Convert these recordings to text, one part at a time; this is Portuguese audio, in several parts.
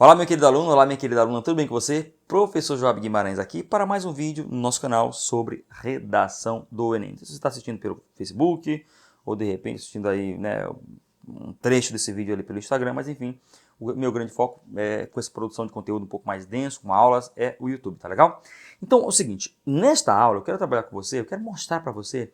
Olá, meu querido aluno, olá, minha querida aluna, tudo bem com você? Professor Joab Guimarães aqui para mais um vídeo no nosso canal sobre redação do Enem. Se você está assistindo pelo Facebook ou de repente assistindo aí, né, um trecho desse vídeo ali pelo Instagram, mas enfim, o meu grande foco com essa produção de conteúdo um pouco mais denso, com aulas, é o YouTube, tá legal? Então, é o seguinte, nesta aula eu quero trabalhar com você, eu quero mostrar para você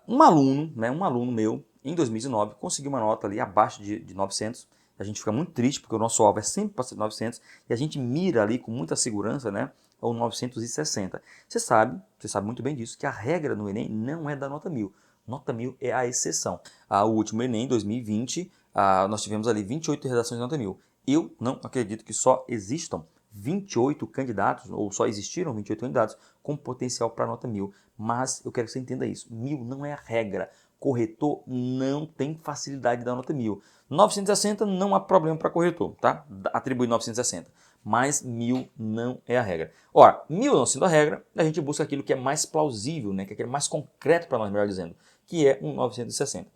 um aluno meu, em 2019, conseguiu uma nota ali abaixo de 900. A gente fica muito triste, porque o nosso alvo é sempre para ser 900, e a gente mira ali com muita segurança, né, ao 960. Você sabe muito bem disso, que a regra no Enem não é da nota 1000. Nota 1000 é a exceção. O último Enem, 2020, nós tivemos ali 28 redações de nota 1000. Eu não acredito que só existam 28 candidatos, ou só existiram 28 candidatos com potencial para nota 1000. Mas eu quero que você entenda isso. 1000 não é a regra. Corretor não tem facilidade da nota 1000. 960 não há problema para corretor, tá? Atribui 960. Mas 1000 não é a regra. Ora, 1000 não sendo a regra, a gente busca aquilo que é mais plausível, né? Que é aquele mais concreto para nós, melhor dizendo, que é um 960.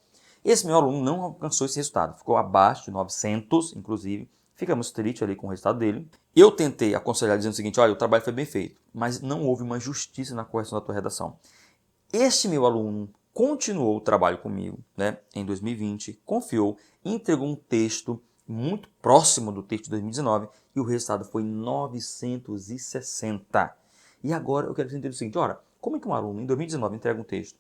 Esse meu aluno não alcançou esse resultado, ficou abaixo de 900, inclusive. Ficamos tristes ali com o resultado dele. Eu tentei aconselhar dizendo o seguinte, olha, o trabalho foi bem feito, mas não houve uma justiça na correção da tua redação. Este meu aluno continuou o trabalho comigo, né, em 2020, confiou, entregou um texto muito próximo do texto de 2019 e o resultado foi 960. E agora eu quero que você entenda o seguinte, ora, como é que um aluno em 2019 entrega um texto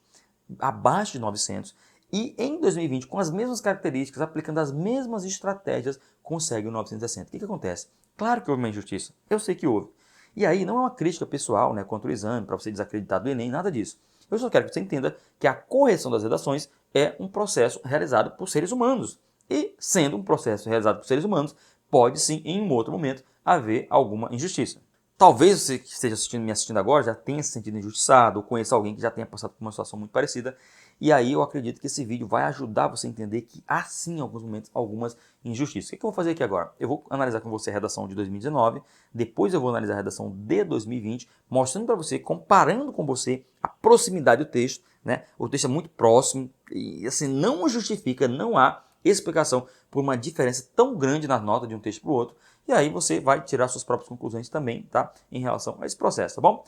abaixo de 900 e em 2020, com as mesmas características, aplicando as mesmas estratégias, consegue o 960? O que acontece? Claro que houve uma injustiça, eu sei que houve. E aí não é uma crítica pessoal, né, contra o exame, para você desacreditar do Enem, nada disso. Eu só quero que você entenda que a correção das redações é um processo realizado por seres humanos. E, sendo um processo realizado por seres humanos, pode sim, em um outro momento, haver alguma injustiça. Talvez você que esteja me assistindo agora já tenha se sentido injustiçado ou conheça alguém que já tenha passado por uma situação muito parecida. E aí eu acredito que esse vídeo vai ajudar você a entender que há sim, em alguns momentos, algumas injustiças. O que eu vou fazer aqui agora? Eu vou analisar com você a redação de 2019, depois eu vou analisar a redação de 2020, mostrando para você, comparando com você a proximidade do texto, né? O texto é muito próximo e assim não justifica, não há explicação por uma diferença tão grande na nota de um texto para o outro. E aí você vai tirar suas próprias conclusões também, tá? Em relação a esse processo, tá bom?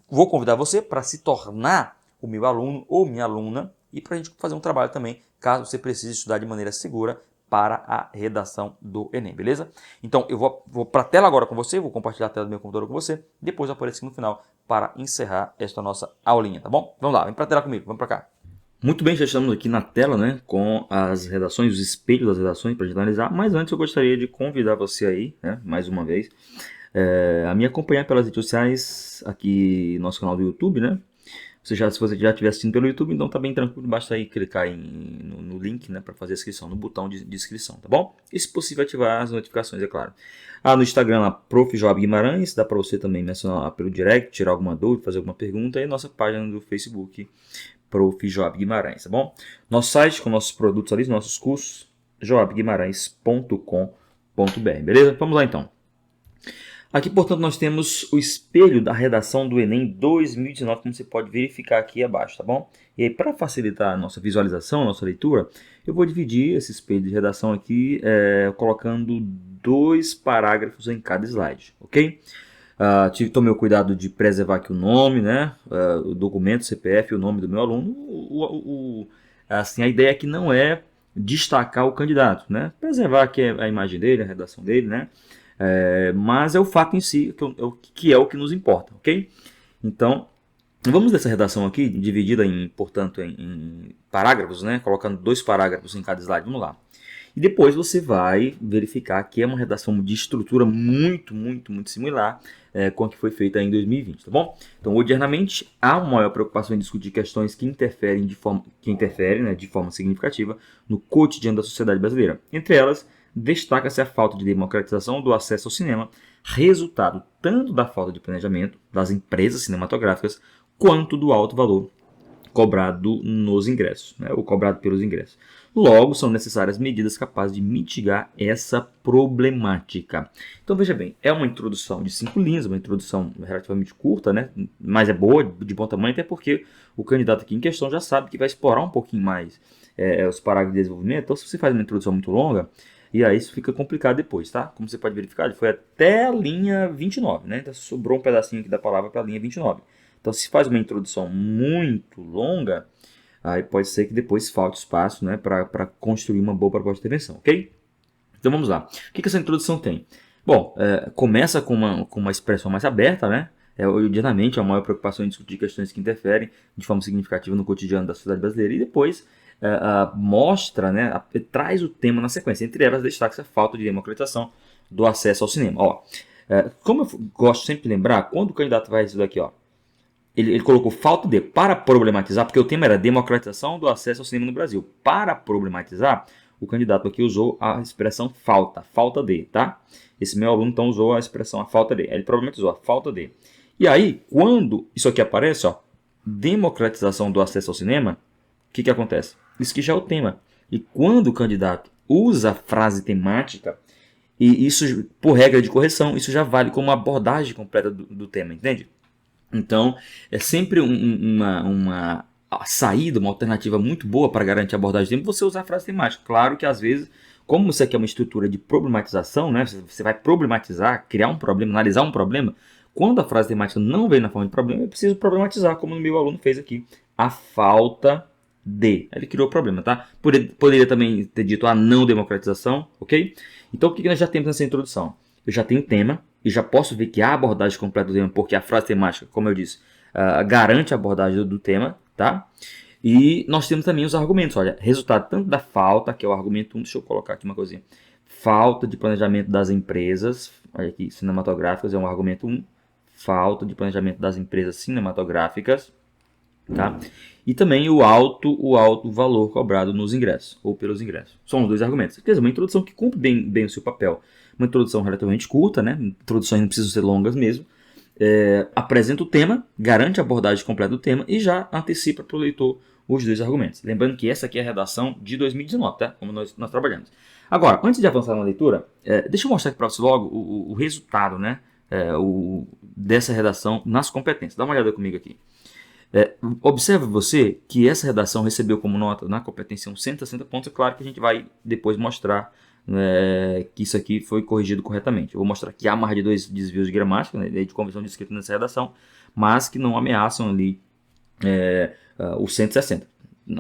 Vou convidar você para se tornar o meu aluno ou minha aluna e para a gente fazer um trabalho também, caso você precise estudar de maneira segura para a redação do Enem, beleza? Então eu vou para a tela agora com você, vou compartilhar a tela do meu computador com você, depois eu apareço aqui no final para encerrar esta nossa aulinha, tá bom? Vamos lá, vem para a tela comigo, vamos para cá. Muito bem, já estamos aqui na tela, né, com as redações, os espelhos das redações para a gente analisar, mas antes eu gostaria de convidar você aí, né, mais uma vez, a me acompanhar pelas redes sociais, aqui no nosso canal do YouTube, né? Se você já estiver assistindo pelo YouTube, então tá bem tranquilo, basta aí clicar no link, né, para fazer a inscrição, no botão de inscrição, tá bom? E se possível ativar as notificações, é claro. No Instagram, lá, Prof. Joab Guimarães, dá para você também mencionar lá pelo direct, tirar alguma dúvida, fazer alguma pergunta, e nossa página do Facebook, Prof. Joab Guimarães, tá bom? Nosso site com nossos produtos ali, nossos cursos, joabguimarães.com.br, beleza? Vamos lá então. Aqui, portanto, nós temos o espelho da redação do Enem 2019, como você pode verificar aqui abaixo, tá bom? E aí, para facilitar a nossa visualização, a nossa leitura, eu vou dividir esse espelho de redação aqui, colocando 2 parágrafos em cada slide, ok? Tomei o cuidado de preservar aqui o nome, né? O documento, CPF, o nome do meu aluno. Assim, a ideia aqui não é destacar o candidato, né? Preservar aqui a imagem dele, a redação dele, né? Mas é o fato em si que é o que nos importa, ok? Então, vamos dessa redação aqui, dividida portanto, em parágrafos, né? Colocando 2 parágrafos em cada slide, vamos lá. E depois você vai verificar que é uma redação de estrutura muito similar com a que foi feita em 2020, tá bom? Então, odiernamente, há uma maior preocupação em discutir questões que interferem né, de forma significativa no cotidiano da sociedade brasileira. Entre elas, destaca-se a falta de democratização do acesso ao cinema, resultado tanto da falta de planejamento das empresas cinematográficas, quanto do alto valor cobrado nos ingressos, né, ou cobrado pelos ingressos. Logo, são necessárias medidas capazes de mitigar essa problemática. Então, veja bem, é uma introdução de 5 linhas, uma introdução relativamente curta, né, mas é boa, de bom tamanho, até porque o candidato aqui em questão já sabe que vai explorar um pouquinho mais os parágrafos de desenvolvimento. Então, se você faz uma introdução muito longa, E aí isso fica complicado depois, tá? Como você pode verificar, ele foi até a linha 29, né? Então sobrou um pedacinho aqui da palavra para a linha 29. Então se faz uma introdução muito longa, aí pode ser que depois falte espaço, né, para construir uma boa proposta de intervenção, ok? Então vamos lá. O que essa introdução tem? Bom, começa com uma expressão mais aberta, né? Originalmente, a maior preocupação em discutir questões que interferem de forma significativa no cotidiano da sociedade brasileira, e depois mostra, né, traz o tema na sequência. Entre elas, destaca-se a falta de democratização do acesso ao cinema. Ó, como eu gosto sempre de lembrar, quando o candidato vai isso daqui, ó, ele colocou falta de, para problematizar, porque o tema era democratização do acesso ao cinema no Brasil. Para problematizar, o candidato aqui usou a expressão falta de, tá? Esse meu aluno então usou a expressão a falta de, ele problematizou a falta de. E aí, quando isso aqui aparece, ó, democratização do acesso ao cinema, o que acontece? Isso aqui já é o tema. E quando o candidato usa a frase temática, e isso, por regra de correção, isso já vale como uma abordagem completa do tema, entende? Então, é sempre uma saída, uma alternativa muito boa para garantir a abordagem de tempo, você usar a frase temática. Claro que às vezes, como isso aqui é uma estrutura de problematização, né, você vai problematizar, criar um problema, analisar um problema, quando a frase temática não vem na forma de problema, é preciso problematizar, como o meu aluno fez aqui, a falta de. Ele criou o problema, tá? Poderia também ter dito a não democratização, ok? Então, o que nós já temos nessa introdução? Eu já tenho o tema, e já posso ver que há a abordagem completa do tema, porque a frase temática, como eu disse, garante a abordagem do tema, tá? E nós temos também os argumentos, olha, resultado tanto da falta, que é o argumento 1, deixa eu colocar aqui uma coisinha, falta de planejamento das empresas, olha aqui, cinematográficas é um argumento 1, falta de planejamento das empresas cinematográficas, tá? E também o alto valor cobrado nos ingressos, ou pelos ingressos. São os dois argumentos. Quer dizer, uma introdução que cumpre bem o seu papel. Uma introdução relativamente curta, né? Introduções não precisam ser longas mesmo. Apresenta o tema, garante a abordagem completa do tema e já antecipa para o leitor os dois argumentos. Lembrando que essa aqui é a redação de 2019, tá? Como nós trabalhamos. Agora, antes de avançar na leitura, deixa eu mostrar aqui para vocês logo o resultado, né? Dessa redação nas competências. Dá uma olhada comigo aqui. Observe você que essa redação recebeu como nota na competência 160 pontos. É claro que a gente vai depois mostrar que isso aqui foi corrigido corretamente. Eu vou mostrar que há mais de 2 desvios de gramática, né, de conversão de escrita nessa redação, mas que não ameaçam ali os 160.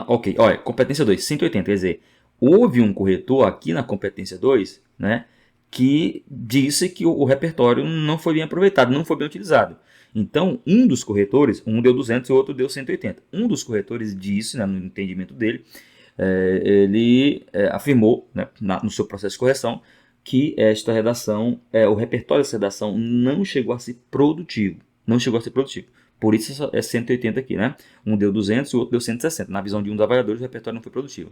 Ok, olha, competência 2, 180, quer dizer, houve um corretor aqui na competência 2, né, que disse que o repertório não foi bem aproveitado, não foi bem utilizado. Então, um dos corretores, um deu 200 e o outro deu 180. Um dos corretores disse, né, no entendimento dele, ele afirmou, né, no seu processo de correção, que esta redação, o repertório dessa redação não chegou a ser produtivo. Não chegou a ser produtivo. Por isso é 180 aqui, né? Um deu 200 e o outro deu 160. Na visão de um dos avaliadores, o repertório não foi produtivo.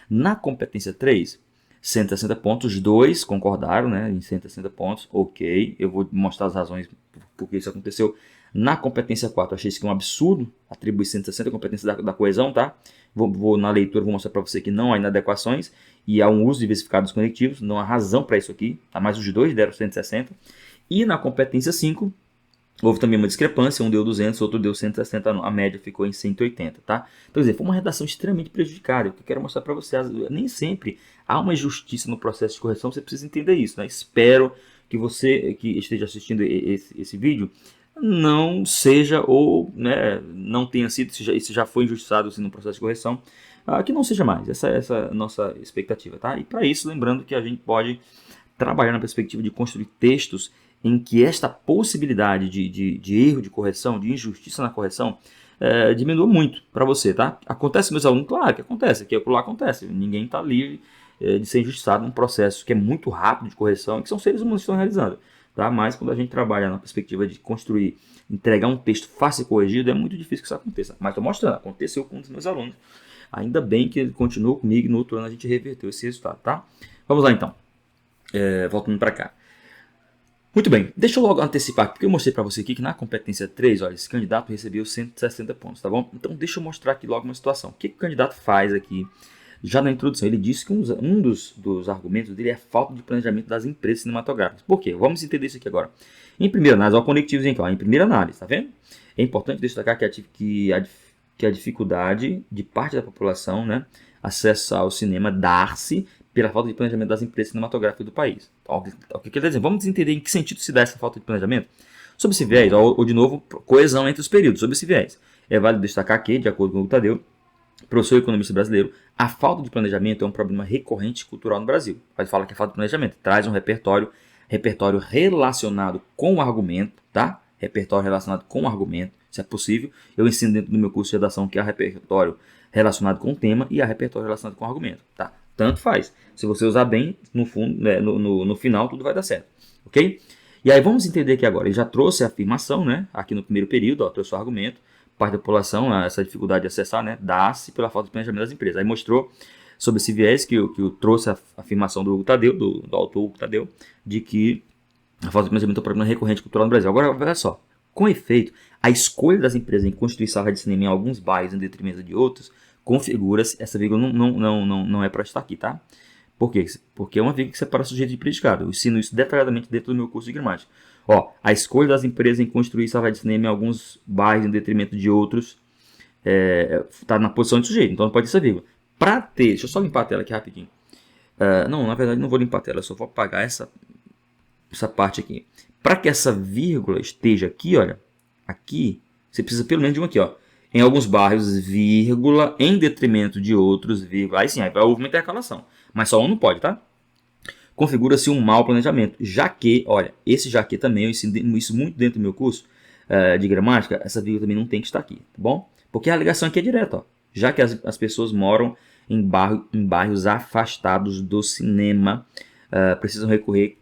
Na competência 3, 160 pontos, os dois concordaram, né, em 160 pontos, ok, eu vou mostrar as razões por que isso aconteceu. Na competência 4, achei isso aqui um absurdo, atribuir 160 à competência da coesão, tá? Na leitura, vou mostrar para você que não há inadequações e há um uso diversificado dos conectivos, não há razão para isso aqui, tá? Mas os dois deram 160. E na competência 5, houve também uma discrepância, um deu 200, outro deu 160, a média ficou em 180, tá? Então, quer dizer, foi uma redação extremamente prejudicada. O que eu quero mostrar para vocês, nem sempre há uma injustiça no processo de correção, você precisa entender isso, né? Espero que você que esteja assistindo esse vídeo não seja ou, né, não tenha sido, se já foi injustiçado assim, no processo de correção, que não seja mais. Essa é a nossa expectativa, tá? E para isso, lembrando que a gente pode trabalhar na perspectiva de construir textos em que esta possibilidade de erro de correção, de injustiça na correção, diminua muito para você, tá? Acontece, meus alunos? Claro que acontece, aqui lá acontece. Ninguém está livre de ser injustiçado num processo que é muito rápido de correção e que são seres humanos que estão realizando. Tá? Mas quando a gente trabalha na perspectiva de construir, entregar um texto fácil e corrigido, é muito difícil que isso aconteça. Mas estou mostrando, aconteceu com um dos meus alunos. Ainda bem que ele continuou comigo e no outro ano a gente reverteu esse resultado, tá? Vamos lá então, voltando para cá. Muito bem, deixa eu logo antecipar, porque eu mostrei para você aqui que na competência 3, olha, esse candidato recebeu 160 pontos, tá bom? Então deixa eu mostrar aqui logo uma situação. O que o candidato faz aqui? Já na introdução, ele disse que um dos argumentos dele é a falta de planejamento das empresas cinematográficas. Por quê? Vamos entender isso aqui agora. Em primeira análise, olha o conectivozinho aqui, ó, em primeira análise, tá vendo? É importante destacar que a dificuldade de parte da população, né, acessar o cinema dar-se pela falta de planejamento das empresas cinematográficas do país. Então, o que ele está dizendo? Vamos entender em que sentido se dá essa falta de planejamento? Sob esse viés, ou de novo, coesão entre os períodos. Sob esse viés, é válido destacar que, de acordo com o Tadeu, professor economista brasileiro, a falta de planejamento é um problema recorrente cultural no Brasil. Ele fala que a falta de planejamento traz um repertório relacionado com o argumento, tá? Repertório relacionado com o argumento, se é possível. Eu ensino dentro do meu curso de redação que há repertório relacionado com o tema e há repertório relacionado com o argumento, tá? Tanto faz. Se você usar bem, no fundo, né, no final tudo vai dar certo, ok? E aí vamos entender aqui agora. Ele já trouxe a afirmação, né? Aqui no primeiro período, ó, trouxe o argumento. Parte da população, essa dificuldade de acessar, né, dá-se pela falta de planejamento das empresas. Aí mostrou sobre esse viés que eu trouxe a afirmação do Tadeu, do autor Hugo Tadeu, de que a falta de planejamento é um problema recorrente cultural no Brasil. Agora, olha só, com efeito, a escolha das empresas em construir salas de cinema em alguns bairros em detrimento de outros configura-se, essa vírgula não é para estar aqui, tá? Por quê? Porque é uma vírgula que separa sujeito de predicado. Eu ensino isso detalhadamente dentro do meu curso de gramática. Ó, a escolha das empresas em construir salas de cinema em alguns bairros em detrimento de outros está na posição de sujeito, então não pode ter essa vírgula. Para ter, deixa eu só limpar a tela aqui rapidinho. Não, na verdade não vou limpar a tela, eu só vou apagar essa parte aqui. Para que essa vírgula esteja aqui, olha, aqui, você precisa pelo menos de uma aqui, ó. Em alguns bairros, vírgula, em detrimento de outros, vírgula. Aí sim, aí houve uma intercalação. Mas só um não pode, tá? Configura-se um mau planejamento. Já que, olha, esse já que também, eu ensino isso muito dentro do meu curso de gramática, essa vírgula também não tem que estar aqui, tá bom? Porque a ligação aqui é direta, ó. Já que as pessoas moram em bairros afastados do cinema, precisam percorrer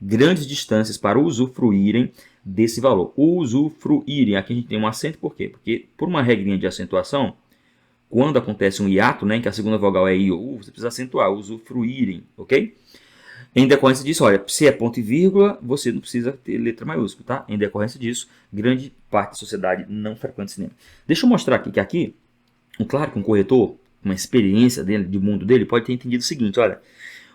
grandes distâncias para usufruírem desse valor. Usufruírem, aqui a gente tem um acento, por quê? Porque por uma regrinha de acentuação, quando acontece um hiato, né, em que a segunda vogal é I ou U, você precisa acentuar, usufruírem, ok? Em decorrência disso, olha, se é ponto e vírgula, você não precisa ter letra maiúscula, tá? Em decorrência disso, grande parte da sociedade não frequenta cinema. Deixa eu mostrar aqui que claro que um corretor, uma experiência dele, de mundo dele, pode ter entendido o seguinte, olha,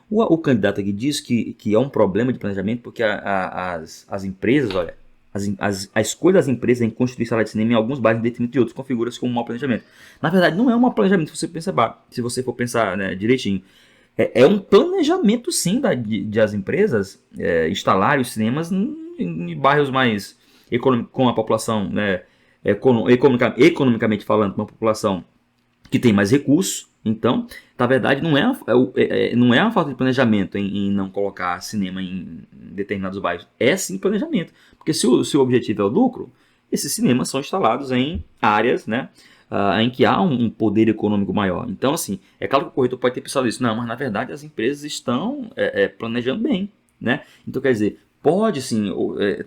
o candidato aqui diz que é um problema de planejamento porque as empresas, olha, a escolha das empresas em construir sala de cinema em alguns bairros em detrimento de outros configura-se como um mau planejamento. Na verdade, não é um mau planejamento se você for pensar, né, direitinho. É um planejamento, sim, de as empresas instalarem os cinemas em bairros mais com a população, né, economicamente falando, com uma população que tem mais recursos. Então, na verdade, não é uma falta de planejamento em não colocar cinema em determinados bairros. É sim planejamento. Porque se o objetivo é o lucro, esses cinemas são instalados em áreas, né, em que há um poder econômico maior. Então, assim, é claro que o corretor pode ter pensado isso. Não, mas na verdade as empresas estão planejando bem, né? Então, quer dizer, pode sim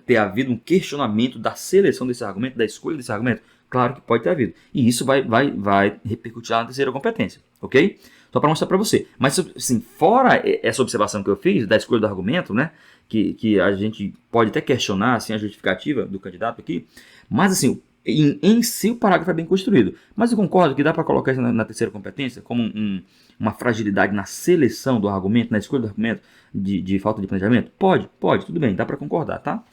ter havido um questionamento da seleção desse argumento, da escolha desse argumento. Claro que pode ter havido. E isso vai repercutir na terceira competência, ok? Só para mostrar para você. Mas, assim, fora essa observação que eu fiz da escolha do argumento, né? Que a gente pode até questionar assim, a justificativa do candidato aqui. Mas, assim, em si o parágrafo é bem construído. Mas eu concordo que dá para colocar isso na terceira competência como uma fragilidade na seleção do argumento, na escolha do argumento de falta de planejamento? Pode, tudo bem, dá para concordar, tá?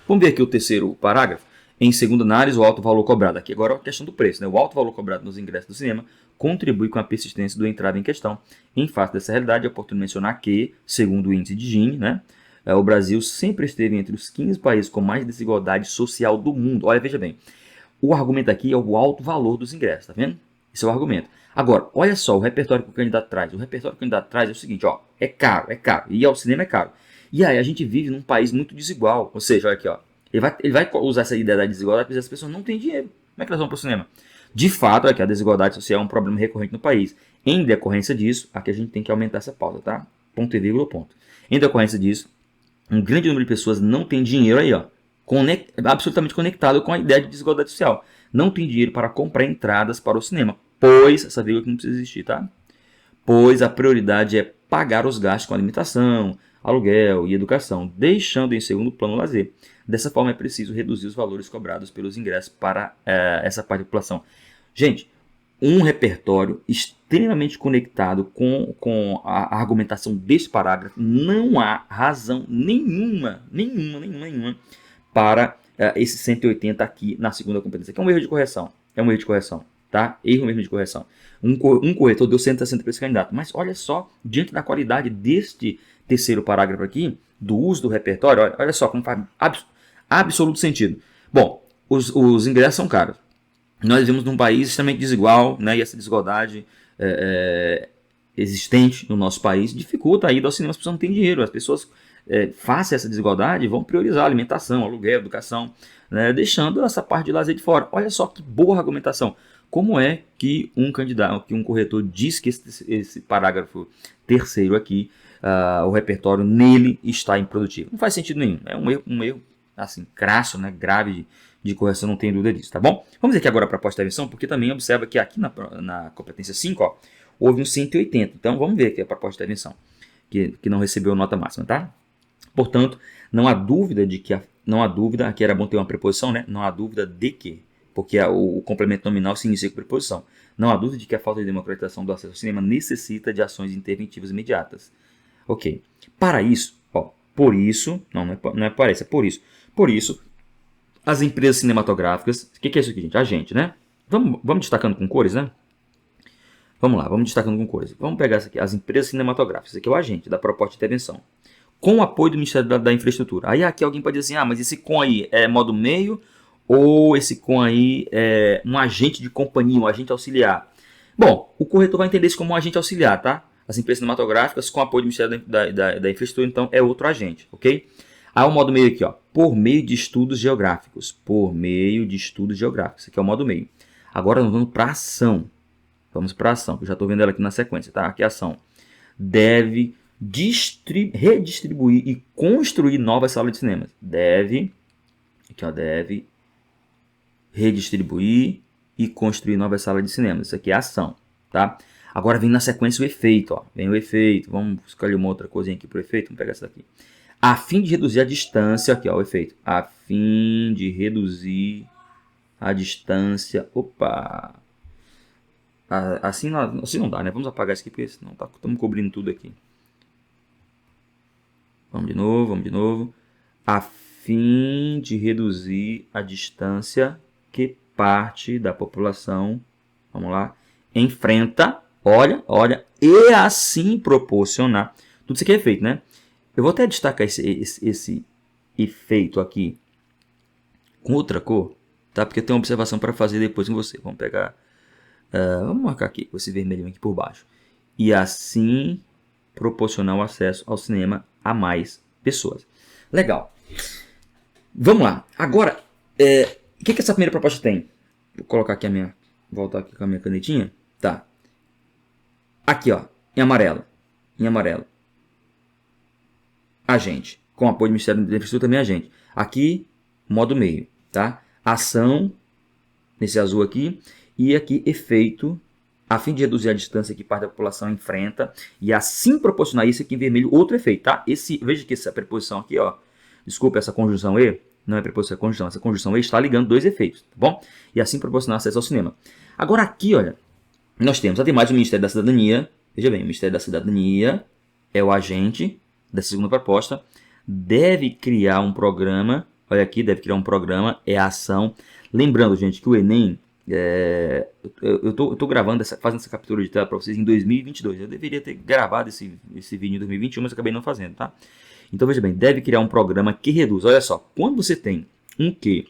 Vamos ver aqui o terceiro parágrafo. Em segunda análise, o alto valor cobrado. Aqui agora é a questão do preço, né? O alto valor cobrado nos ingressos do cinema contribui com a persistência do entrave em questão. Em face dessa realidade, é oportuno mencionar que, segundo o índice de Gini, né, o Brasil sempre esteve entre os 15 países com mais desigualdade social do mundo. Olha, veja bem, o argumento aqui é o alto valor dos ingressos, tá vendo? Esse é o argumento. Agora, olha só o repertório que o candidato traz. O repertório que o candidato traz é o seguinte, ó, é caro, e ao cinema é caro. E aí a gente vive num país muito desigual, ou seja, olha aqui, ó, ele vai usar essa ideia da desigualdade porque as pessoas não têm dinheiro. Como é que elas vão para o cinema? De fato, aqui, a desigualdade social é um problema recorrente no país. Em decorrência disso, aqui a gente tem que aumentar essa pauta, tá? Ponto e vírgula, ponto. Em decorrência disso, um grande número de pessoas não tem dinheiro aí, ó, absolutamente conectado com a ideia de desigualdade social. Não tem dinheiro para comprar entradas para o cinema, pois, essa vírgula aqui não precisa existir, tá? Pois a prioridade é pagar os gastos com alimentação, aluguel e educação, deixando em segundo plano o lazer. Dessa forma, é preciso reduzir os valores cobrados pelos ingressos para essa parte da população. Gente, um repertório extremamente conectado com a argumentação desse parágrafo, não há razão nenhuma para esse 180 aqui na segunda competência, que é um erro de correção. tá? Erro mesmo de correção. Um corretor deu 160 para esse candidato. Mas olha só, diante da qualidade deste terceiro parágrafo aqui, do uso do repertório, olha só como faz absoluto sentido. Bom, os ingressos são caros. Nós vivemos num país extremamente desigual, né? E essa desigualdade existente no nosso país dificulta a ida ao cinema. As pessoas não têm dinheiro. As pessoas, face a essa desigualdade, vão priorizar alimentação, aluguel, educação, né? Deixando essa parte de lazer de fora. Olha só que boa argumentação. Como é que um candidato, que um corretor diz que esse parágrafo terceiro aqui, o repertório nele está improdutivo? Não faz sentido nenhum. É um erro assim, crasso, né? Grave de correção, não tem dúvida disso, tá bom? Vamos ver aqui agora a proposta de intervenção, porque também observa que aqui na competência 5, ó, houve um 180. Então vamos ver aqui a proposta de intervenção, que não recebeu nota máxima, tá? Portanto, não há dúvida de que aqui era bom ter uma preposição, né? Não há dúvida de que, porque o complemento nominal se inicia com preposição. Não há dúvida de que a falta de democratização do acesso ao cinema necessita de ações interventivas imediatas. Ok. Para isso, ó, por isso, não é parece, é por isso. Por isso, as empresas cinematográficas, o que é isso aqui, gente? Agente, né? Vamos destacando com cores, né? Vamos lá, vamos destacando com cores. Vamos pegar essa aqui, as empresas cinematográficas. Esse aqui é o agente da proposta de intervenção. Com o apoio do Ministério da Infraestrutura. Aí aqui alguém pode dizer assim, mas esse com aí é modo meio ou esse com aí é um agente de companhia, um agente auxiliar? Bom, o corretor vai entender isso como um agente auxiliar, tá? As empresas cinematográficas com apoio do Ministério da Infraestrutura, então é outro agente, ok? Aí o modo meio aqui, ó, por meio de estudos geográficos. Por meio de estudos geográficos. Esse aqui é o modo meio. Agora nós vamos para a ação. Vamos para a ação, que eu já estou vendo ela aqui na sequência, tá? Aqui é a ação. Deve redistribuir e construir novas salas de cinema. Deve redistribuir e construir novas salas de cinema. Isso aqui é a ação, tá? Agora vem na sequência o efeito, ó. Vem o efeito. Vamos escolher uma outra coisinha aqui para o efeito. Vamos pegar essa daqui. A fim de reduzir a distância, aqui ó, o efeito. A fim de reduzir a distância. Opa! Assim não dá, né? Vamos apagar isso aqui, porque senão estamos cobrindo tudo aqui. Vamos de novo. A fim de reduzir a distância que parte da população, vamos lá, enfrenta, olha, e assim proporcionar. Tudo isso aqui é efeito, né? Eu vou até destacar esse efeito aqui com outra cor, tá? Porque eu tenho uma observação para fazer depois com você. Vamos pegar, vamos marcar aqui com esse vermelhinho aqui por baixo. E assim proporcionar o acesso ao cinema a mais pessoas. Legal. Vamos lá. Agora, o que essa primeira proposta tem? Vou colocar aqui voltar aqui com a minha canetinha. Tá. Aqui, ó, em amarelo. Agente. Com apoio do Ministério da Infraestrutura também agente. Aqui, modo meio, tá? Ação, nesse azul aqui. E aqui, efeito, a fim de reduzir a distância que parte da população enfrenta. E assim proporcionar isso aqui em vermelho, outro efeito, tá? Veja que essa preposição aqui, ó. Desculpa, essa conjunção E. Não é preposição, é conjunção. Essa conjunção E está ligando dois efeitos, tá bom? E assim proporcionar acesso ao cinema. Agora aqui, olha. Nós temos, ademais do Ministério da Cidadania. Veja bem, o Ministério da Cidadania é o agente dessa segunda proposta, deve criar um programa, olha aqui, deve criar um programa, é a ação. Lembrando, gente, que o Enem, eu estou gravando, fazendo essa captura de tela para vocês em 2022. Eu deveria ter gravado esse vídeo em 2021, mas acabei não fazendo, tá? Então, veja bem, deve criar um programa que reduz. Olha só, quando você tem um que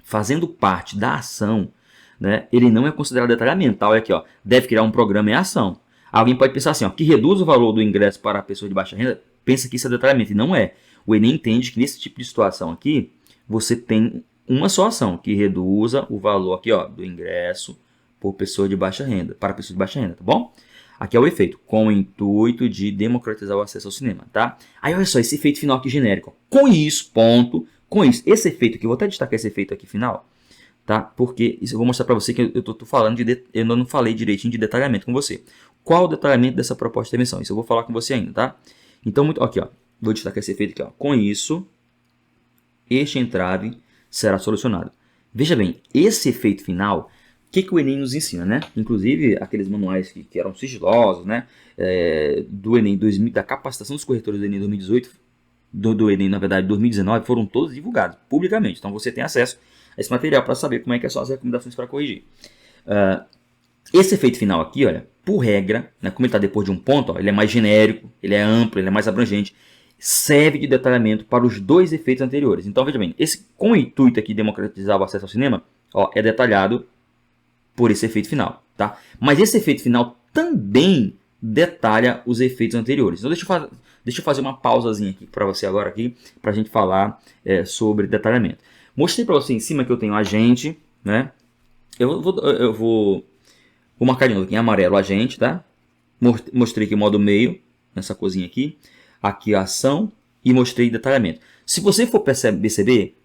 fazendo parte da ação, né, ele não é considerado detalhamento. Olha aqui, ó, deve criar um programa em ação. Alguém pode pensar assim, ó, que reduz o valor do ingresso para a pessoa de baixa renda, pensa que isso é detalhamento, e não é. O Enem entende que nesse tipo de situação aqui, você tem uma só ação, que reduza o valor aqui, ó, do ingresso por pessoa de baixa renda, para pessoa de baixa renda, tá bom? Aqui é o efeito, com o intuito de democratizar o acesso ao cinema, tá? Aí olha só, esse efeito final aqui genérico. Com isso, esse efeito aqui, eu vou até destacar esse efeito aqui final, tá? Porque isso eu vou mostrar para você que eu tô falando eu não falei direitinho de detalhamento com você. Qual o detalhamento dessa proposta de intervenção? Isso eu vou falar com você ainda, tá? Então, aqui, ó, vou destacar esse efeito aqui, ó. Com isso, este entrave será solucionado. Veja bem, esse efeito final, o que o Enem nos ensina, né? Inclusive, aqueles manuais que eram sigilosos, né? Do Enem 2000, da capacitação dos corretores do Enem 2018, do Enem, na verdade, 2019, foram todos divulgados publicamente. Então, você tem acesso a esse material para saber como é que são as recomendações para corrigir. Esse efeito final aqui, olha, por regra, né, como ele está depois de um ponto, ó, ele é mais genérico, ele é amplo, ele é mais abrangente, serve de detalhamento para os dois efeitos anteriores. Então, veja bem, com o intuito aqui de democratizar o acesso ao cinema, ó, é detalhado por esse efeito final. Tá? Mas esse efeito final também detalha os efeitos anteriores. Então, deixa eu fazer uma pausazinha aqui para você agora, para a gente falar sobre detalhamento. Mostrei para você em cima que eu tenho agente, né? Eu vou marcar de novo aqui em amarelo agente, tá? Mostrei aqui o modo meio, nessa coisinha aqui. Aqui a ação e mostrei detalhamento. Se você for perceber,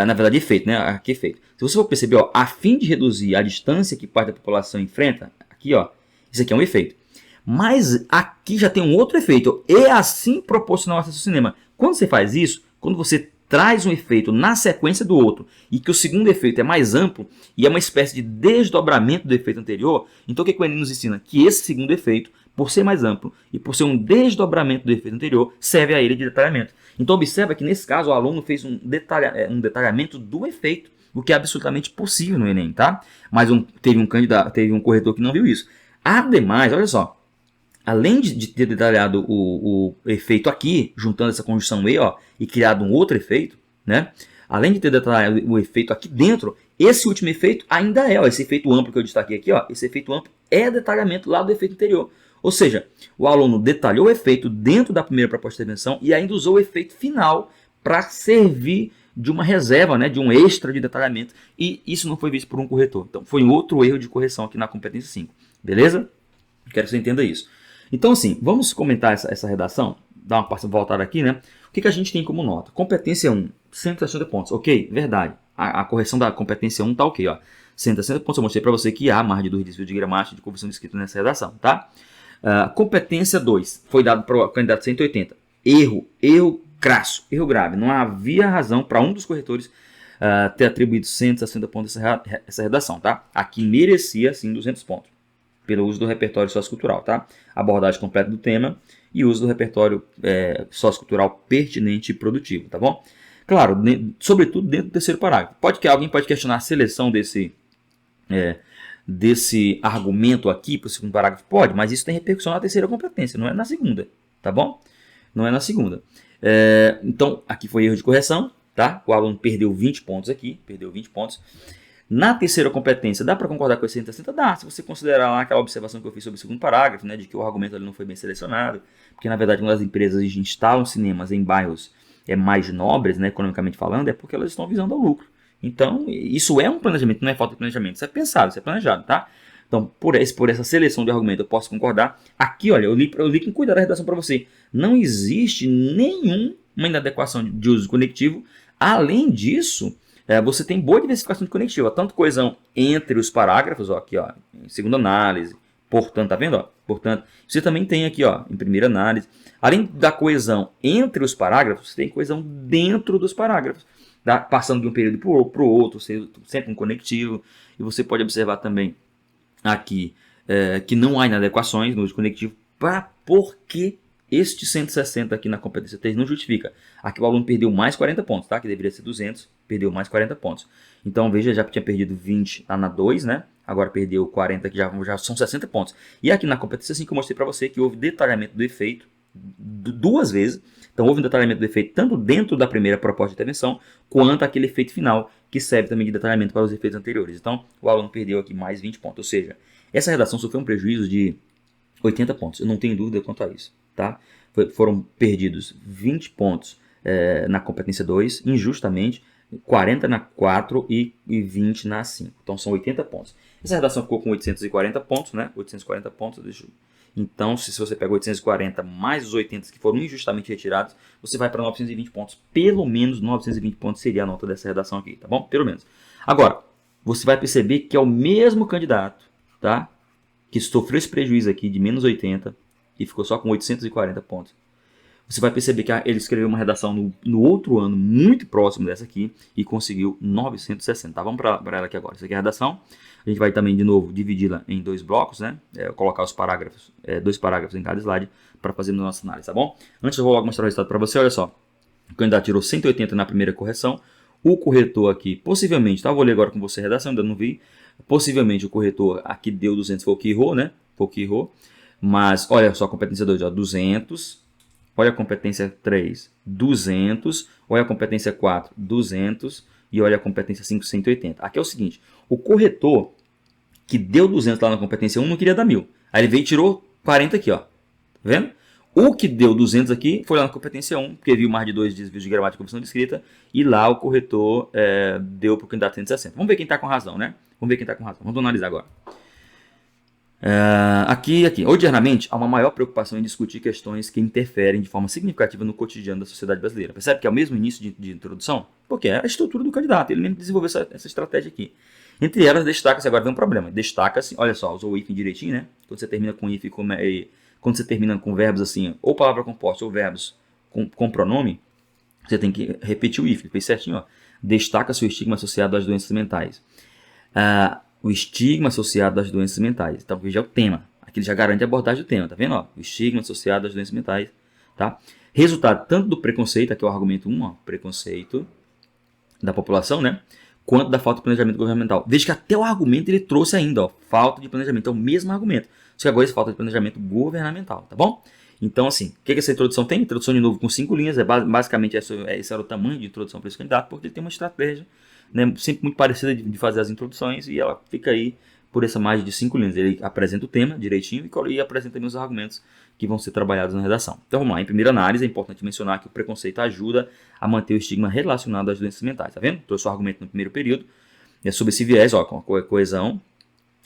na verdade efeito, né? Aqui efeito. Se você for perceber, ó, a fim de reduzir a distância que parte da população enfrenta, aqui, ó, isso aqui é um efeito. Mas aqui já tem um outro efeito. É assim proporcional ao acesso ao cinema. Quando você faz isso, quando você traz um efeito na sequência do outro e que o segundo efeito é mais amplo e é uma espécie de desdobramento do efeito anterior, então o que o Enem nos ensina? Que esse segundo efeito, por ser mais amplo e por ser um desdobramento do efeito anterior, serve a ele de detalhamento. Então observa que nesse caso o aluno fez um detalhamento do efeito, o que é absolutamente possível no Enem, tá? Mas teve um corretor que não viu isso. Ademais, olha só, além de ter detalhado o efeito aqui, juntando essa conjunção E, ó, e criado um outro efeito, né? Além de ter detalhado o efeito aqui dentro, esse último efeito ainda é, ó, esse efeito amplo que eu destaquei aqui, ó, esse efeito amplo é detalhamento lá do efeito anterior. Ou seja, o aluno detalhou o efeito dentro da primeira proposta de intervenção e ainda usou o efeito final para servir de uma reserva, né, de um extra de detalhamento, e isso não foi visto por um corretor. Então, foi um outro erro de correção aqui na competência 5. Beleza? Quero que você entenda isso. Então, assim, vamos comentar essa redação, dar uma voltada aqui, né? O que a gente tem como nota? Competência 1, 160 pontos. Ok, verdade. A correção da competência 1 tá ok, ó. 160 pontos, eu mostrei para você que há margem do desvio de gramática e de correção de escrita nessa redação, tá? Competência 2, foi dado para o candidato 180. Erro crasso, erro grave. Não havia razão para um dos corretores ter atribuído 160 pontos a essa redação, tá? Aqui merecia, sim, 200 pontos. Pelo uso do repertório sociocultural, tá? Abordagem completa do tema e uso do repertório sociocultural pertinente e produtivo, tá bom? Claro, sobretudo dentro do terceiro parágrafo. Alguém pode questionar a seleção desse argumento aqui para o segundo parágrafo? Pode, mas isso tem repercussão na terceira competência, não é na segunda, tá bom? Não é na segunda. Então, aqui foi erro de correção, tá? O aluno perdeu 20 pontos aqui, perdeu 20 pontos. Na terceira competência, dá para concordar com esse 160? Dá, se você considerar lá aquela observação que eu fiz sobre o segundo parágrafo, né, de que o argumento ali não foi bem selecionado, porque na verdade quando as empresas instalam cinemas em bairros mais nobres, né, economicamente falando, é porque elas estão visando ao lucro. Então, isso é um planejamento, não é falta de planejamento, isso é pensado, isso é planejado, tá? Então, por essa seleção de argumento eu posso concordar. Aqui, olha, eu li com cuidado a redação para você. Não existe nenhuma inadequação de uso conectivo. Além disso, você tem boa diversificação de conectivo, tanto coesão entre os parágrafos, ó, aqui, ó, em segunda análise, portanto, tá vendo? Ó? Portanto, você também tem aqui, ó, em primeira análise, além da coesão entre os parágrafos, você tem coesão dentro dos parágrafos, tá? Passando de um período para o outro, sempre um conectivo, e você pode observar também aqui que não há inadequações no uso conectivo, porque este 160 aqui na competência 3 não justifica. Aqui o aluno perdeu mais 40 pontos, tá? Que deveria ser 200, perdeu mais 40 pontos. Então, veja, já tinha perdido 20 lá na 2, né? Agora perdeu 40, que já são 60 pontos. E aqui na competência 5 eu mostrei para você que houve detalhamento do efeito duas vezes. Então, houve um detalhamento do efeito tanto dentro da primeira proposta de intervenção, quanto aquele efeito final, que serve também de detalhamento para os efeitos anteriores. Então, o aluno perdeu aqui mais 20 pontos. Ou seja, essa redação sofreu um prejuízo de 80 pontos. Eu não tenho dúvida quanto a isso. Tá? Foram perdidos 20 pontos na competência 2, injustamente, 40 na 4 e 20 na 5. Então são 80 pontos. Essa redação ficou com 840 pontos, né? 840 pontos. Então, se você pega 840 mais os 80 que foram injustamente retirados, você vai para 920 pontos. Pelo menos 920 pontos seria a nota dessa redação aqui, tá bom? Pelo menos. Agora, você vai perceber que é o mesmo candidato, tá? Que sofreu esse prejuízo aqui de menos 80 e ficou só com 840 pontos. Você vai perceber que ele escreveu uma redação no outro ano, muito próximo dessa aqui, e conseguiu 960. Tá, vamos para ela aqui agora. Essa aqui é a redação. A gente vai também, de novo, dividi-la em dois blocos, né? Colocar os parágrafos, 2 parágrafos em cada slide, para fazer a nossa análise, tá bom? Antes eu vou logo mostrar o resultado para você, olha só. O candidato tirou 180 na primeira correção. O corretor aqui, possivelmente, tá? Vou ler agora com você a redação, ainda não vi. Possivelmente o corretor aqui deu 200, foi o que errou, né? Foi o que errou. Mas olha só a competência 2, ó, 200. Olha a competência 3, 200. Olha a competência 4, 200. E olha a competência 5, 180. Aqui é o seguinte, o corretor que deu 200 lá na competência 1 não queria dar 1000. Aí ele veio e tirou 40 aqui, ó. Tá vendo? O que deu 200 aqui foi lá na competência 1, porque viu mais de 2 desvios de gramática e conversão de escrita, e lá o corretor deu para o candidato 160. Vamos ver quem está com razão, né? Vamos ver quem está com razão. Vamos analisar agora. Aqui. Ordinariamente, há uma maior preocupação em discutir questões que interferem de forma significativa no cotidiano da sociedade brasileira. Percebe que é o mesmo início de introdução? Porque é a estrutura do candidato, ele mesmo desenvolveu essa estratégia aqui. Entre elas, destaca-se, agora vem um problema, destaca-se, olha só, usou o if direitinho, né? Quando você termina com if, quando você termina com verbos assim, ou palavra composta ou verbos com pronome, você tem que repetir o if, fez certinho, ó. Destaca-se o estigma associado às doenças mentais. O estigma associado às doenças mentais. Então, veja o tema. Aqui ele já garante a abordagem do tema, tá vendo? Ó? O estigma associado às doenças mentais, tá? Resultado tanto do preconceito, aqui é o argumento 1, ó, preconceito da população, né? Quanto da falta de planejamento governamental. Veja que até o argumento ele trouxe ainda, ó, falta de planejamento. É o mesmo argumento. Só que agora é falta de planejamento governamental, tá bom? Então, assim, o que essa introdução tem? Introdução de novo com 5 linhas. Basicamente, esse era o tamanho de introdução para esse candidato, porque ele tem uma estratégia, né, sempre muito parecida de fazer as introduções, e ela fica aí por essa margem de 5 linhas. Ele apresenta o tema direitinho e apresenta também os argumentos que vão ser trabalhados na redação. Então vamos lá, em primeira análise é importante mencionar que o preconceito ajuda a manter o estigma relacionado às doenças mentais, tá vendo? Trouxe o argumento no primeiro período, sobre esse viés, ó, com a coesão.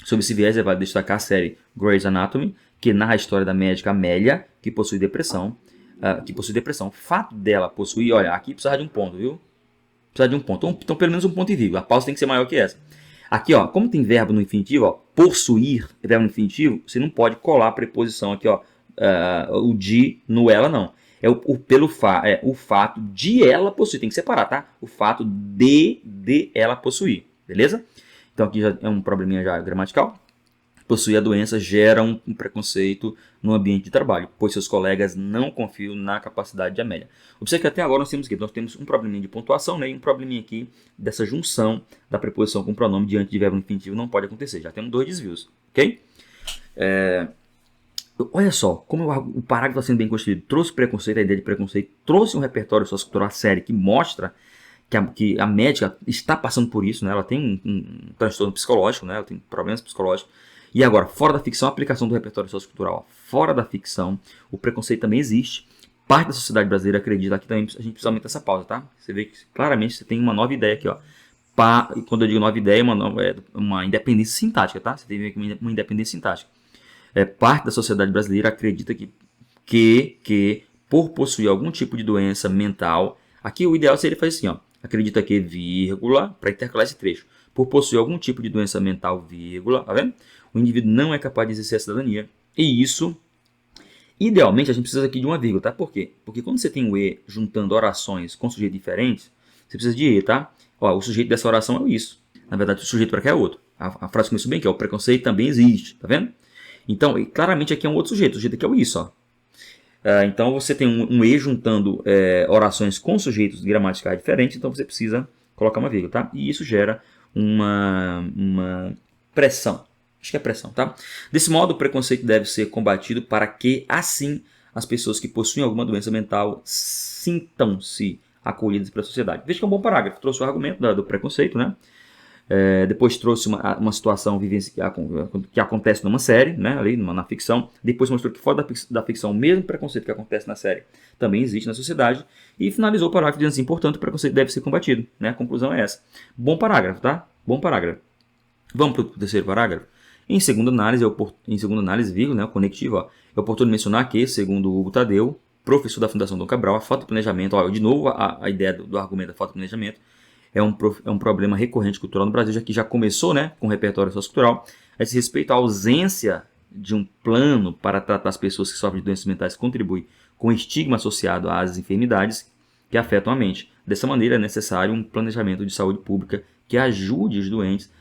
Sobre esse viés é válido destacar a série Grey's Anatomy, que narra a história da médica Amélia, que possui depressão. O fato dela possuir, olha, aqui precisa de um ponto, viu? Precisa de um ponto. Então, pelo menos um ponto e vírgula. A pausa tem que ser maior que essa. Aqui, ó, como tem verbo no infinitivo, ó, possuir, verbo no infinitivo, você não pode colar a preposição aqui, ó, o de no ela, não. É o fato de ela possuir. Tem que separar, tá? O fato de ela possuir. Beleza? Então, aqui já é um probleminha já gramatical. Possuir a doença gera um preconceito no ambiente de trabalho, pois seus colegas não confiam na capacidade de Amélia. Observe que até agora nós temos um probleminha de pontuação, né, e um probleminha aqui dessa junção da preposição com o pronome diante de verbo infinitivo não pode acontecer. Já temos 2 desvios, ok? Olha só, como o parágrafo está sendo bem construído. Trouxe preconceito, a ideia de preconceito, trouxe um repertório sociocultural sério que mostra que a médica está passando por isso, né? Ela tem um transtorno psicológico, né? Ela tem problemas psicológicos. E agora, fora da ficção, a aplicação do repertório sociocultural. Fora da ficção, o preconceito também existe. Parte da sociedade brasileira acredita, aqui também a gente precisa aumentar essa pausa, tá? Você vê que claramente você tem uma nova ideia aqui, ó. Quando eu digo nova ideia, uma independência sintática, tá? Você tem aqui uma independência sintática. Parte da sociedade brasileira acredita que por possuir algum tipo de doença mental, aqui o ideal seria fazer assim, ó. Acredita que, vírgula, para intercalar esse trecho. Por possuir algum tipo de doença mental, vírgula, tá vendo? O indivíduo não é capaz de exercer a cidadania. E isso, idealmente, a gente precisa aqui de uma vírgula, tá? Por quê? Porque quando você tem o E juntando orações com sujeitos diferentes, você precisa de E, tá? Ó, o sujeito dessa oração é o isso. Na verdade, o sujeito para cá é outro. A frase começou bem, que é o preconceito também existe, tá vendo? Então, claramente aqui é um outro sujeito. O sujeito aqui é o isso, ó. Então, você tem um E juntando orações com sujeitos gramaticais diferentes, então você precisa colocar uma vírgula, tá? E isso gera uma pressão. Acho que é pressão, tá? Desse modo, o preconceito deve ser combatido para que, assim, as pessoas que possuem alguma doença mental sintam-se acolhidas pela sociedade. Veja que é um bom parágrafo. Trouxe o argumento do preconceito, né? Depois trouxe uma situação que acontece numa série, né, ali na ficção. Depois mostrou que fora da ficção, o mesmo preconceito que acontece na série também existe na sociedade. E finalizou o parágrafo dizendo assim: portanto, o preconceito deve ser combatido. Né? A conclusão é essa. Bom parágrafo, tá? Bom parágrafo. Vamos para o terceiro parágrafo? Em segunda análise, vírgula, né, o conectivo, ó, é oportuno mencionar que, segundo Hugo Tadeu, professor da Fundação Dom Cabral, a falta de planejamento, ó, de novo a ideia do argumento da falta de planejamento, é um problema recorrente cultural no Brasil, já que já começou, né, com o repertório sociocultural. A esse respeito, a ausência de um plano para tratar as pessoas que sofrem de doenças mentais contribui com o estigma associado às enfermidades que afetam a mente. Dessa maneira, é necessário um planejamento de saúde pública que ajude os doentes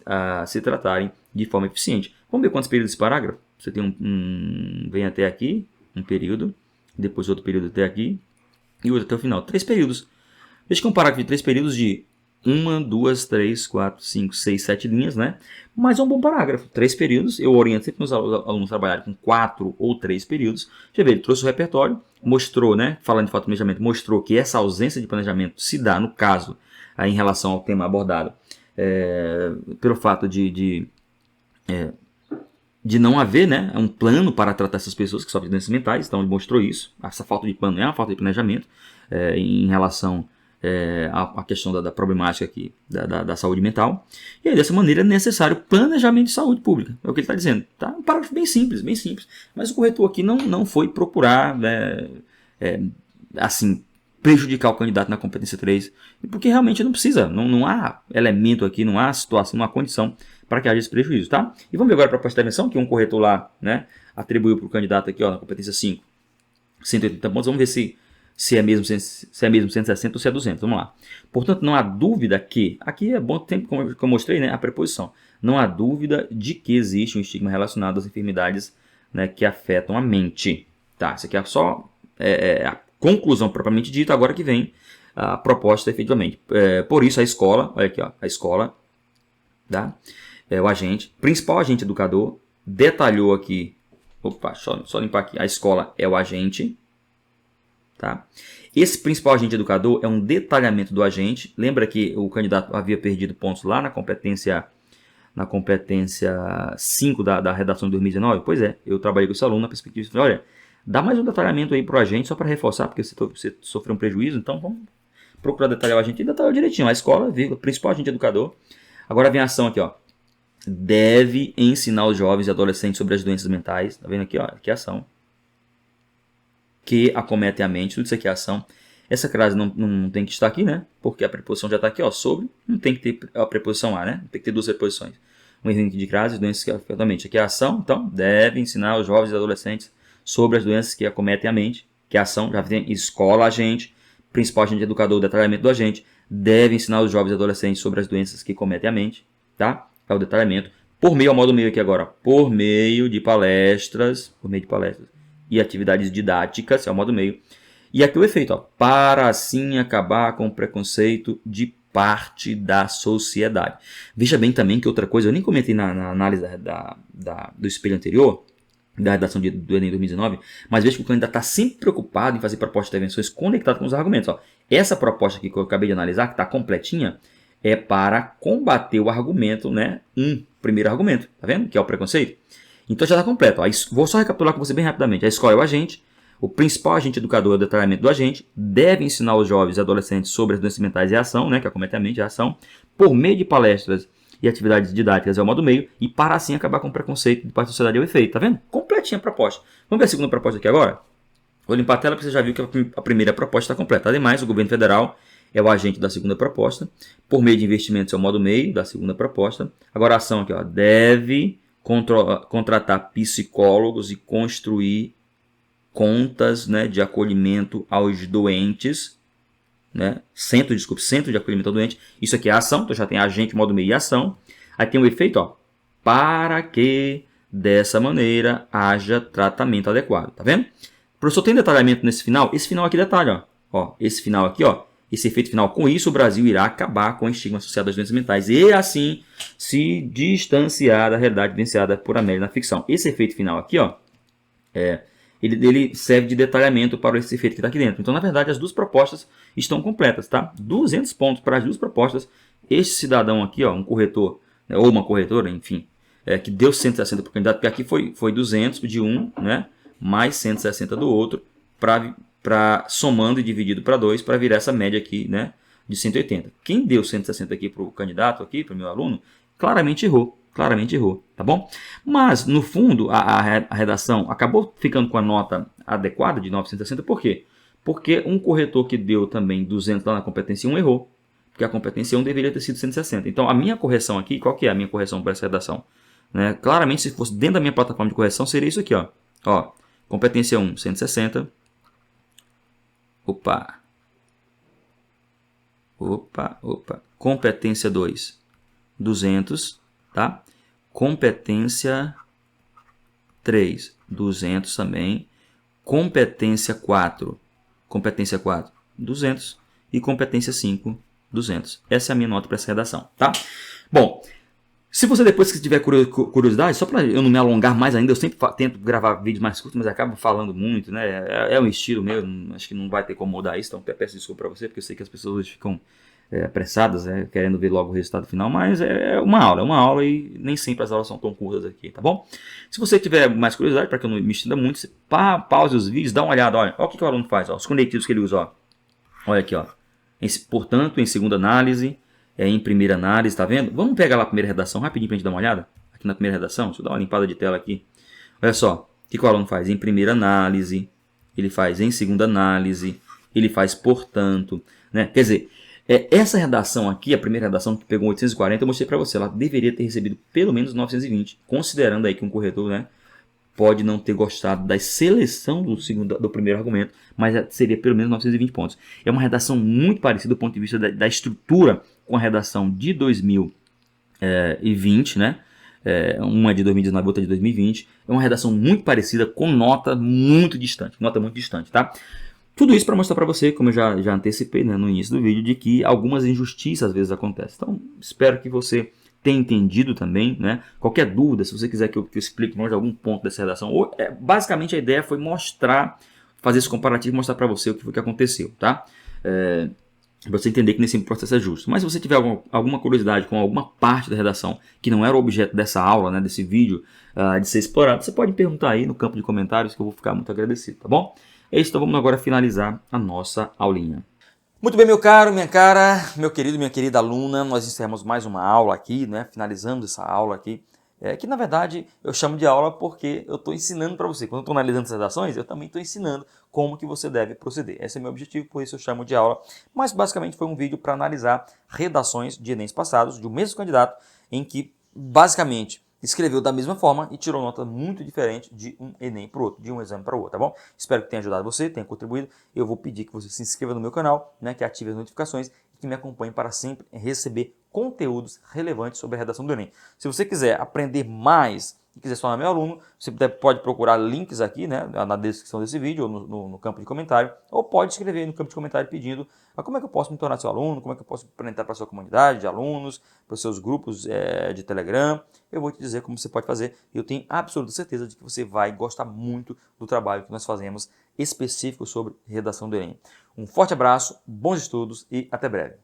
a se tratarem de forma eficiente. Vamos ver quantos períodos esse parágrafo? Você tem vem até aqui, um período, depois outro período até aqui, e outro até o final. 3 períodos. Veja que é um parágrafo de 3 períodos de 1, 2, 3, 4, 5, 6, 7 linhas, né? Mas é um bom parágrafo. 3 períodos. Eu oriento sempre meus alunos trabalharem com 4 ou 3 períodos. Já vê, ele trouxe o repertório, mostrou, né? Falando de fato de planejamento, mostrou que essa ausência de planejamento se dá, no caso, aí, em relação ao tema abordado, pelo fato de não haver, né, um plano para tratar essas pessoas que sofrem de doenças mentais. Então ele mostrou isso. Essa falta de plano é uma falta de planejamento em relação à questão da problemática aqui da saúde mental. E aí, dessa maneira é necessário planejamento de saúde pública. É o que ele está dizendo. Tá? Um parágrafo bem simples, bem simples. Mas o corretor aqui não foi procurar assim, prejudicar o candidato na competência 3, porque realmente não precisa, não há elemento aqui, não há situação, não há condição para que haja esse prejuízo, tá? E vamos ver agora para a proposta de intervenção, que um corretor lá, né, atribuiu para o candidato aqui, ó, na competência 5, 180 pontos. Vamos ver se é mesmo 160 ou se é 200. Vamos lá. Portanto, não há dúvida que, aqui é bom tempo, como eu mostrei, né, a preposição, não há dúvida de que existe um estigma relacionado às enfermidades, né, que afetam a mente. Tá, isso aqui é só a conclusão propriamente dita, agora que vem a proposta efetivamente. Por isso a escola, olha aqui, ó, a escola, tá? O agente, principal agente educador, detalhou aqui, opa, só limpar aqui, a escola é o agente, tá? Esse principal agente educador é um detalhamento do agente. Lembra que o candidato havia perdido pontos lá na competência 5 da redação de 2019? Pois é, eu trabalhei com esse aluno na perspectiva de, olha, dá mais um detalhamento aí para o agente, só para reforçar, porque você sofreu um prejuízo, então vamos procurar detalhar o agente e detalhar direitinho. A escola, vírgula, principal agente educador. Agora vem a ação aqui, ó. Deve ensinar os jovens e adolescentes sobre as doenças mentais. Tá vendo aqui, ó? Aqui é a ação. Que acometem a mente, tudo isso aqui é ação. Essa crase não tem que estar aqui, né? Porque a preposição já está aqui, ó, sobre. Não tem que ter a preposição a, né? Tem que ter duas preposições. Um erro de crase, doenças que afetam a mente. Aqui é a ação, então, deve ensinar os jovens e adolescentes sobre as doenças que acometem a mente, que é a ação, já tem escola, agente, principal agente educador, detalhamento do agente, deve ensinar os jovens e adolescentes sobre as doenças que acometem a mente, tá? É o detalhamento. Por meio, ao modo meio aqui agora, por meio de palestras e atividades didáticas, é o modo meio. E aqui o efeito, ó, para assim acabar com o preconceito de parte da sociedade. Veja bem também que outra coisa, eu nem comentei na análise do espelho anterior, da redação do Enem 2019, mas veja que o candidato está sempre preocupado em fazer propostas de intervenções conectadas com os argumentos. Ó. Essa proposta aqui que eu acabei de analisar, que está completinha, é para combater o argumento, né? Primeiro argumento, tá vendo? Que é o preconceito. Então já está completo. Ó. Vou só recapitular com você bem rapidamente. A escola é o agente, o principal agente educador é o detalhamento do agente, deve ensinar os jovens e adolescentes sobre as doenças mentais e a ação, né? Que acometem a mente e a ação, por meio de palestras e atividades didáticas é o modo meio, e para assim acabar com o preconceito de parte da sociedade é o efeito, tá vendo? Completinha a proposta. Vamos ver a segunda proposta aqui agora? Vou limpar a tela porque você já viu que a primeira proposta está completa. Ademais, o governo federal é o agente da segunda proposta, por meio de investimentos é o modo meio da segunda proposta. Agora a ação aqui, ó, deve contratar psicólogos e construir contas, né, de acolhimento aos doentes, né? Centro de acolhimento ao doente. Isso aqui é a ação, então já tem agente, modo meio e ação. Aí tem o efeito, ó, para que dessa maneira haja tratamento adequado, tá vendo? O professor tem detalhamento nesse final, esse final aqui detalha, ó, esse final aqui, ó, esse efeito final. Com isso o Brasil irá acabar com o estigma associado às doenças mentais e assim se distanciar da realidade vivenciada por Amélia na ficção. Esse efeito final aqui, ó, ele serve de detalhamento para esse efeito que está aqui dentro. Então, na verdade, as duas propostas estão completas, tá? 200 pontos para as duas propostas. Este cidadão aqui, ó, um corretor, né, ou uma corretora, enfim, que deu 160 para o candidato, porque aqui foi 200 de um, né, mais 160 do outro, para somando e dividido para 2, para virar essa média aqui, né, de 180. Quem deu 160 aqui para o candidato, aqui, para o meu aluno, claramente errou. Tá bom? Mas, no fundo, a redação acabou ficando com a nota adequada de 960, por quê? Porque um corretor que deu também 200 lá na competência 1 errou, porque a competência 1 deveria ter sido 160. Então, a minha correção aqui, qual que é a minha correção para essa redação? Né? Claramente, se fosse dentro da minha plataforma de correção, seria isso aqui, ó. Competência 1, 160. Opa. Competência 2, 200. Tá? Competência 3, 200 também. Competência 4, 200. E competência 5, 200. Essa é a minha nota para essa redação, tá? Bom, se você depois que tiver curiosidade, só para eu não me alongar mais ainda, eu sempre tento gravar vídeos mais curtos, mas acabo falando muito, né? É um estilo meu, acho que não vai ter como mudar isso, então peço desculpa para você, porque eu sei que as pessoas hoje ficam apressadas, né, querendo ver logo o resultado final, mas é uma aula e nem sempre as aulas são tão curtas aqui, tá bom? Se você tiver mais curiosidade, para que eu não me estenda muito, você pause os vídeos, dá uma olhada, olha o que o aluno faz, ó, os conectivos que ele usa, ó. Olha aqui, ó. Portanto, em segunda análise, em primeira análise, tá vendo? Vamos pegar lá a primeira redação rapidinho pra gente dar uma olhada? Aqui na primeira redação, deixa eu dar uma limpada de tela aqui. Olha só, o que o aluno faz? Em primeira análise, ele faz em segunda análise, ele faz portanto, né? Quer dizer, essa redação aqui, a primeira redação que pegou 840, eu mostrei para você, ela deveria ter recebido pelo menos 920, considerando aí que um corretor, né, pode não ter gostado da seleção do primeiro argumento, mas seria pelo menos 920 pontos. É uma redação muito parecida do ponto de vista da estrutura com a redação de 2020, né? Uma é de 2019, outra é de 2020. É uma redação muito parecida, com nota muito distante, tá? Tudo isso para mostrar para você, como eu já antecipei, né, no início do vídeo, de que algumas injustiças às vezes acontecem. Então, espero que você tenha entendido também, né? Qualquer dúvida, se você quiser que eu explique mais algum ponto dessa redação, basicamente a ideia foi fazer esse comparativo e mostrar para você o que foi que aconteceu, tá? Para você entender que nesse processo é justo. Mas se você tiver alguma curiosidade com alguma parte da redação que não era o objeto dessa aula, né, desse vídeo, de ser explorado, você pode perguntar aí no campo de comentários que eu vou ficar muito agradecido, tá bom? É isso, então vamos agora finalizar a nossa aulinha. Muito bem, meu caro, minha cara, meu querido, minha querida aluna, nós encerramos mais uma aula aqui, né? Finalizando essa aula aqui, que na verdade eu chamo de aula porque eu estou ensinando para você. Quando eu estou analisando essas redações, eu também estou ensinando como que você deve proceder. Esse é meu objetivo, por isso eu chamo de aula. Mas basicamente foi um vídeo para analisar redações de Enems passados, de um mesmo candidato, em que basicamente escreveu da mesma forma e tirou nota muito diferente de um Enem para o outro, de um exame para o outro, tá bom? Espero que tenha ajudado você, tenha contribuído. Eu vou pedir que você se inscreva no meu canal, né, que ative as notificações e que me acompanhe para sempre receber conteúdos relevantes sobre a redação do Enem. Se você quiser aprender mais e quiser se tornar meu aluno, você pode procurar links aqui, né, na descrição desse vídeo ou no campo de comentário, ou pode escrever no campo de comentário pedindo como é que eu posso me tornar seu aluno, como é que eu posso apresentar para a sua comunidade de alunos, para os seus grupos de Telegram. Eu vou te dizer como você pode fazer e eu tenho absoluta certeza de que você vai gostar muito do trabalho que nós fazemos específico sobre redação do Enem. Um forte abraço, bons estudos e até breve.